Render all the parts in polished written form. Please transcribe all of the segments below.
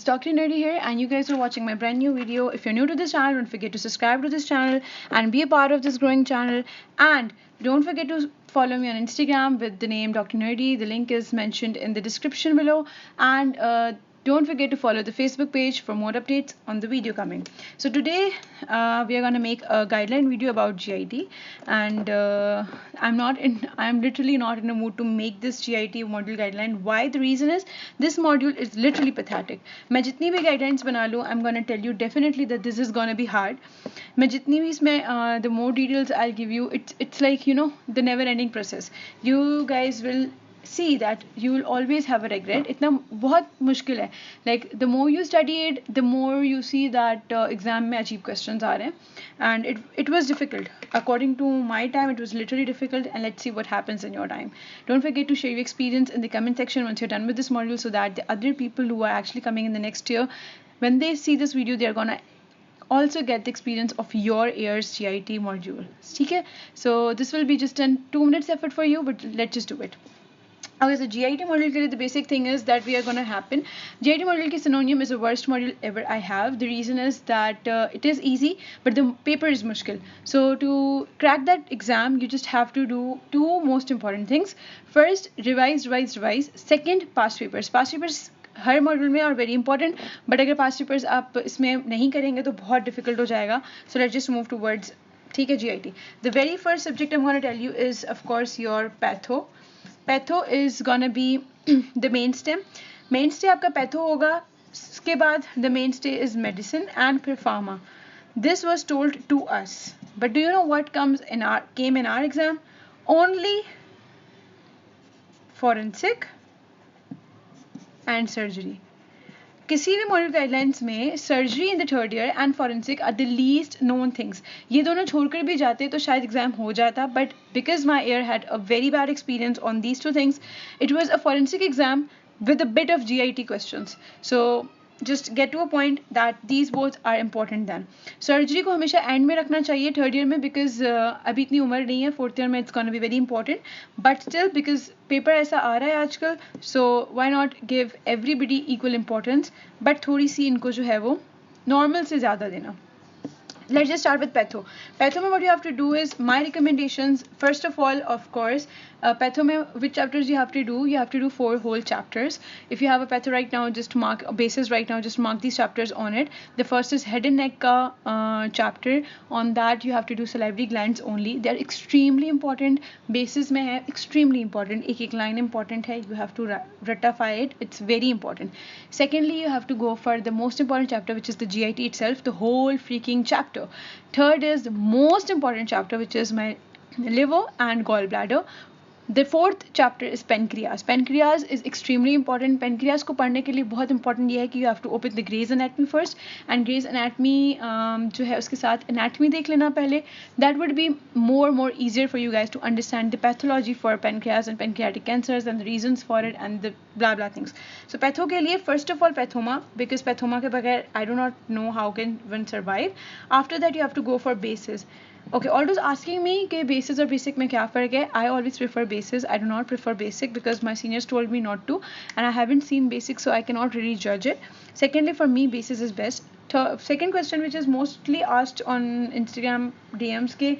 Dr. Nerdy here, and you guys are watching my brand new video. If you're new to this channel, don't forget to subscribe to this channel and be a part of this growing channel. And don't forget to follow me on Instagram with the name Dr. Nerdy. The link is mentioned in the description below. And don't forget to follow the Facebook page for more updates on the video coming. So today we are going to make a guideline video about GIT, and I'm literally not in a mood to make this GIT module guideline. Why? The reason is this module is literally pathetic. मैं जितनी भी guidelines बना लूँ, I'm going to tell you definitely that this is going to be hard. मैं जितनी भी इसमें the more details I'll give you, it's like, you know, the never ending process. You guys will see that you will always have a regret. इतना बहुत मुश्किल है. Like the more you study it, the more you see that exam में अजीब questions आ रहे हैं, and it was difficult. According to my time, it was literally difficult, and let's see what happens in your time. Don't forget to share your experience in the comment section once you're done with this module, so that the other people who are actually coming in the next year, when they see this video, they're gonna also get the experience of your year's GIT module. Okay? So this will be just a 2 minutes effort for you, but let's just do it. Okay, so GIT module के लिए the basic thing is that we are going to happen. GIT module की synonym is the worst module ever I have. The reason is that it is easy, but the paper is मुश्किल. So to crack that exam, you just have to do two most important things. First, revise. Second, past papers. Past papers हर module में और very important, but अगर past papers आप इसमें नहीं करेंगे तो बहुत डिफिकल्ट हो जाएगा. So let's just move towards. ठीक है, GIT. The very first subject I am gonna tell you is of course your patho. Patho is gonna be the main stay. Main stay आपका पैथो होगा. उसके बाद the main stay is medicine and फिर pharma. This was told to us, but do you know what came in our exam? Only forensic and surgery. किसी भी module guidelines में surgery in the third year and forensic are the least known things. ये दोनों छोड़कर भी जाते तो शायद एग्जाम हो जाता, but because my year had a very bad experience on these two things, it was a forensic exam with a bit of GIT questions. So just get to a point that these both are important then. Surgery को हमेशा and में रखना चाहिए third year में, because अभी इतनी उम्र नहीं है. फोर्थ ईयर में it's gonna be very important, but still because paper ऐसा आ रहा है आजकल, so why not give everybody equal importance, but थोड़ी सी इनको जो है वो नॉर्मल से ज़्यादा देना. Let's just start with Patho. Patho mein what you have to do is, my recommendations, first of all, of course, Patho mein which chapters you have to do? You have to do 4 whole chapters. If you have a Patho right now, just mark bases right now, just mark these chapters on it. The first is head and neck ka chapter. On that you have to do salivary glands only. They are extremely important. Bases mein hai, extremely important. Ek line important hai. You have to ratify it. It's very important. Secondly, you have to go for the most important chapter, which is the GIT itself, the whole freaking chapter. Third is the most important chapter, which is my liver and gallbladder. The fourth chapter is pancreas. Pancreas is extremely important. Pancreas को पढ़ने के लिए बहुत important ये है कि you have to open the Gray's Anatomy first, and Gray's Anatomy जो है उसके साथ anatomy देख लेना पहले. That would be more easier for you guys to understand the pathology for pancreas and pancreatic cancers and the reasons for it and the blah things. So patho के लिए first of all pathoma, because pathoma के बगैर I do not know how can one survive. After that you have to go for bases. Okay, always asking me कि basis और basic में क्या फ़र्क है. I always prefer basis. I do not prefer basic because my seniors told me not to, and I haven't seen basic, so I cannot really judge it. Secondly, for me, basis is best. Second question, which is mostly asked on Instagram DMs के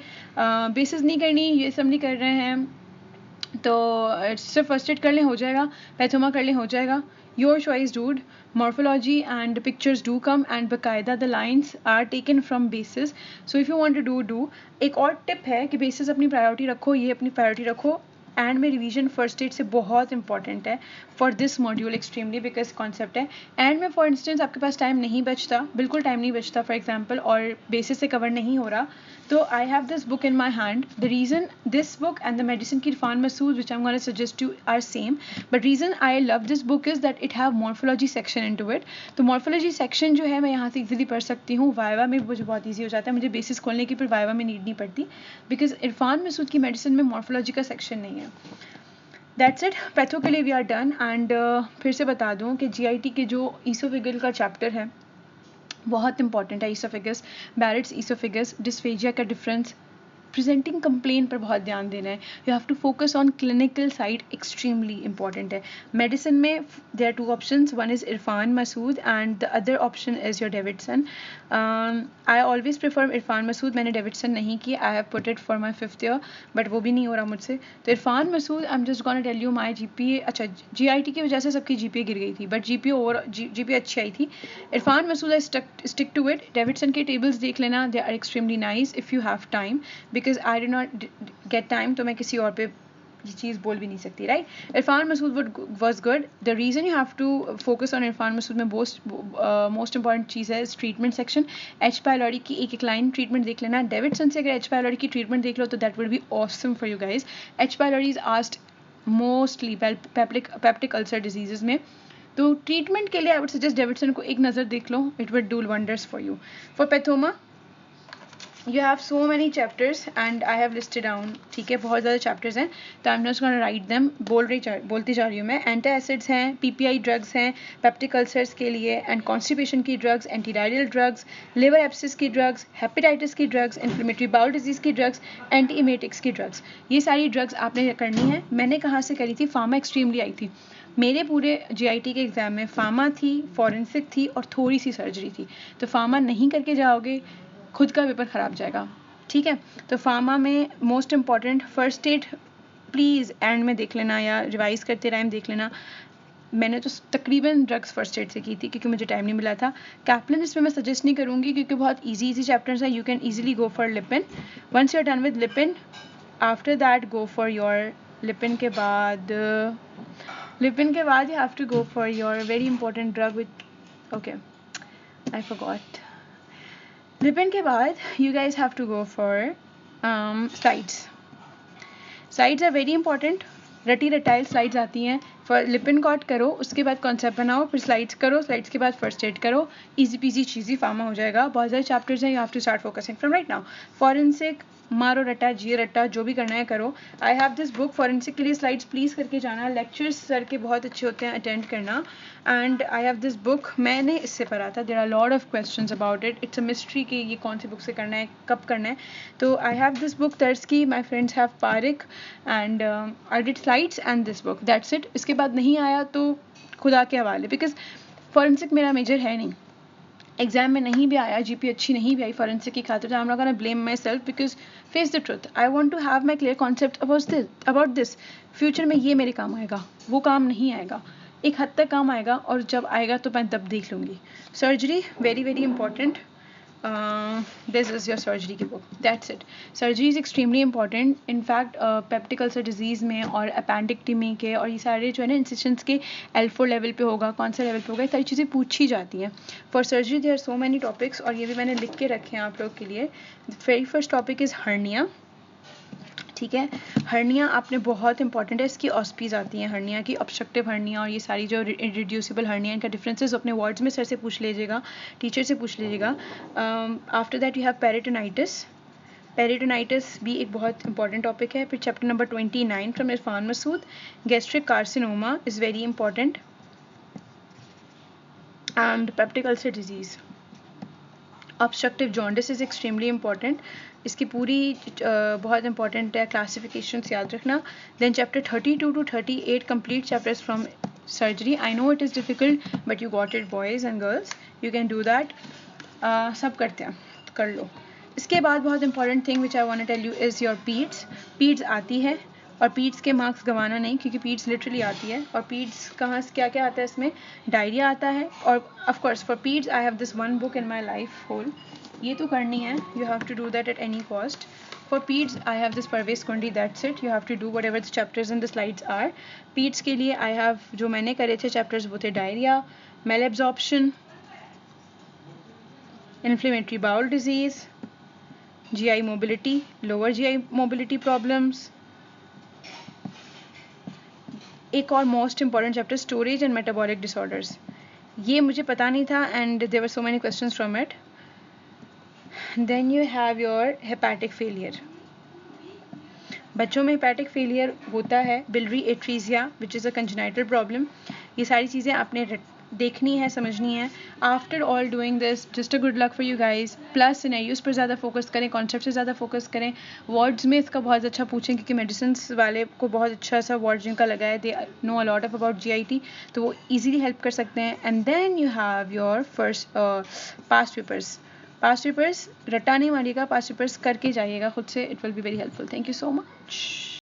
basis नहीं करनी, ये सब नहीं कर रहे हैं, तो सिर्फ फर्स्ट एड कर लें हो जाएगा, पैथोमा कर लें हो जाएगा. Your choice, dude. Morphology and pictures do come, and बकायदा the lines are taken from basis. So if you want to do. एक और टिप है कि basis अपनी प्रायोरिटी रखो, ये अपनी प्रायोरिटी रखो. एंड में रिवीजन फर्स्ट एड से बहुत इंपॉर्टेंट है for this module extremely, because concept है. एंड में फॉर इंस्टेंस आपके पास टाइम नहीं बचता, बिल्कुल टाइम नहीं बचता फॉर एग्जांपल, और बेसिस से कवर नहीं हो रहा, तो I have this book in my hand. The reason this book and the medicine की Irfan Masood which I am gonna suggest you are same, but reason I love this book is that it have morphology section into it. तो morphology section जो है मैं यहाँ से easily पढ़ सकती हूँ. वाइवा में मुझे बहुत ईजी हो जाता है, मुझे बेसिस खोलने की फिर वाइवा में नीड नहीं पड़ती, बिकॉज इरफान मसूद की मेडिसिन में मॉर्फोलॉजी का सेक्शन नहीं है. That's it. पैथो के लिए वी आर डन. एंड फिर से बता दूं कि GIT के जो ईसोफेगल का चैप्टर है बहुत इंपॉर्टेंट है. ईसोफेगस, बैरेट्स ईसोफेगस, डिस्फेजिया का डिफरेंस, प्रेजेंटिंग कंप्लेन पर बहुत ध्यान देना है. You have to focus on clinical side, extremely important है. मेडिसिन में there are two options, one is Irfan Masood and the other option is your Davidson. I always prefer Irfan Masood. मैंने Davidson नहीं किया, I have put it for my 5th year, but वो भी नहीं हो रहा मुझसे. तो Irfan Masood, I am just gonna tell you my GPA. अच्छा, GIT की वजह से सबकी GPA गिर गई थी, बट GPA अच्छी आई थी. Irfan Masood I stick to it. Davidson के टेबल्स देख लेना, they are extremely nice if you have time, because I did not get time, तो मैं किसी और पे ये चीज़ बोल भी नहीं सकती, right. Irfan Masood was good. The reason you have to focus on Irfan Masood में मोस्ट इंपॉर्टेंट चीज़ है ट्रीटमेंट सेक्शन. H. pylori की एक लाइन ट्रीटमेंट देख लेना. डेविडसन से अगर H. pylori की ट्रीटमेंट देख लो तो that will be awesome for you guys. H. pylori is asked mostly peptic ulcer diseases में. तो ट्रीटमेंट के लिए आई वुड सजेस्ट डेविडसन को एक नज़र देख लो, it will do wonders for you. For pathoma you have so many chapters and I have listed down, ठीक है, बहुत ज़्यादा chapters हैं, तो I'm just gonna write them. बोलती जा रही हूँ मैं. एंटासिड्स हैं, PPI ड्रग्स हैं पेप्टिक अल्सर्स के लिए, एंड कॉन्स्टिपेशन की drugs, antidiarrhoeal drugs, liver abscess की ड्रग्स, हेपेटाइटिस की ड्रग्स, इन्फ्लेमेटरी बाउल डिजीज़ की ड्रग्स, एंटीएमेटिक्स की ड्रग्स. ये सारी ड्रग्स आपने करनी है. मैंने कहाँ से करी थी? फार्मा एक्सट्रीमली आई थी. मेरे पूरे GIT के एग्ज़ाम में फार्मा थी, फॉरेंसिक थी और थोड़ी सी सर्जरी थी. तो फार्मा नहीं करके जाओगे, खुद का पेपर ख़राब जाएगा, ठीक है. तो फार्मा में most important first aid please and में देख लेना या रिवाइज करते टाइम देख लेना. मैंने तो तकरीबन ड्रग्स फर्स्ट एड से की थी क्योंकि मुझे टाइम नहीं मिला था. कैप्लन इसमें मैं सजेस्ट नहीं करूँगी क्योंकि बहुत इजी चैप्टर्स हैं. You can easily go for Lippin. Once you are done with Lippin, after that go for your Lippin के बाद you have to go for your very important drug with, okay I forgot. Lippin के बाद you guys have to go for slides. Slides are very important. रटी रटाइल slides आती हैं. For Lipin cot करो, उसके बाद कॉन्सेप्ट बनाओ, फिर स्लाइड्स करो, स्लाइड्स के बाद फर्स्ट एड करो. इजी पीजी चीज़ी फार्मा हो जाएगा. बहुत सारे चैप्टर्स हैं, you have to start focusing from right now. Forensic मारो रट्टा जिए रट्टा जो भी करना है करो. I have this book. Forensic के लिए स्लाइड्स प्लीज़ करके जाना. लेक्चर्स सर के बहुत अच्छे होते हैं, अटेंड करना. And I have this book, मैंने इससे पढ़ा था. There are lot of questions about it. It's a mystery कि ये कौन सी बुक से करना है, कब करना है. तो आई हैव दिस बुक तर्स की. My friends have Parikh and I did slides and this book, that's it. इसके बाद नहीं आया तो खुदा के हवाले, बिकॉज फॉरेंसिक मेरा मेजर है नहीं. एग्जाम में नहीं भी आया, GPA अच्छी नहीं भी आई फॉरेंसिक की खातिर, तो I am not gonna blame my self because face the truth. I want to have my clear concept about this. Future में ये मेरे काम आएगा, वो काम नहीं आएगा. एक हद तक काम आएगा और जब आएगा तो मैं तब देख लूँगी. Surgery very very important. This is your surgery की book, that's it. Surgery is extremely important. In fact peptic ulcer disease में और अपेंडिक्टमी के और ये सारे जो है ना इंसिशंस के L4 लेवल पे होगा, कौन सा लेवल पे होगा, ये सारी चीज़ें पूछी जाती हैं. For surgery there are so many topics और ये भी मैंने लिख के रखे हैं आप लोग के लिए. Very first topic is hernia, ठीक है. हर्निया आपने बहुत इंपॉर्टेंट है. इसकी ऑस्पीज आती हैं हर्निया की, ऑब्स्ट्रक्टिव हर्निया और ये सारी जो रिड्यूसिबल हर्निया, इनका डिफरेंसेस अपने वर्ड्स में सर से पूछ लीजिएगा, टीचर से पूछ लीजिएगा. After that you have peritonitis. Peritonitis भी एक बहुत इंपॉर्टेंट टॉपिक है. फिर chapter number 29 from Irfan Masood, gastric carcinoma is very important and peptic ulcer disease. Obstructive jaundice is extremely important. इसकी पूरी बहुत इंपॉर्टेंट है, क्लासिफिकेशंस याद रखना. Then chapter 32 to 38 complete chapters from surgery. I know it is difficult but you got it boys and girls, you can do that. सब करते हैं, कर लो. इसके बाद बहुत important thing which I want to tell you is your peds. Peds आती है और पीड्स के मार्क्स गंवाना नहीं क्योंकि पीड्स लिटरली आती है. और पीड्स कहाँ से क्या क्या आता है इसमें? डायरिया आता है. और of course for peds I have this one book in my life whole. ये तो करनी है, you have to do that at any cost. For peds I have this Parvez Kundi, that's it. You have to do whatever the chapters in the slides are. Peds के लिए I have जो मैंने करे थे चैप्टर्स वो थे diarrhoea, malabsorption, inflammatory bowel disease, GI mobility, lower GI mobility problems. एक और most important chapter storage and metabolic disorders. ये मुझे पता नहीं था and there were so many questions from it. Then you have your hepatic failure. बच्चों में hepatic failure होता है, biliary atresia which is a congenital problem. ये सारी चीज़ें आपने देखनी है, समझनी है. After all doing this, just a good luck for you guys. Plus scenarios पर ज़्यादा फोकस करें, कॉन्सेप्ट से ज़्यादा फोकस करें. वर्ड्स में इसका बहुत अच्छा पूछें, क्योंकि मेडिसिन वाले को बहुत अच्छा सा वर्ड जिनका लगा है, they know a lot of about GIT, तो वो ईजिली हेल्प कर सकते हैं. And then you have your first past papers. Past papers रटा नहीं मारिएगा, पास्ट पेपर्स करके जाइएगा खुद से. It will be very helpful. Thank you so much.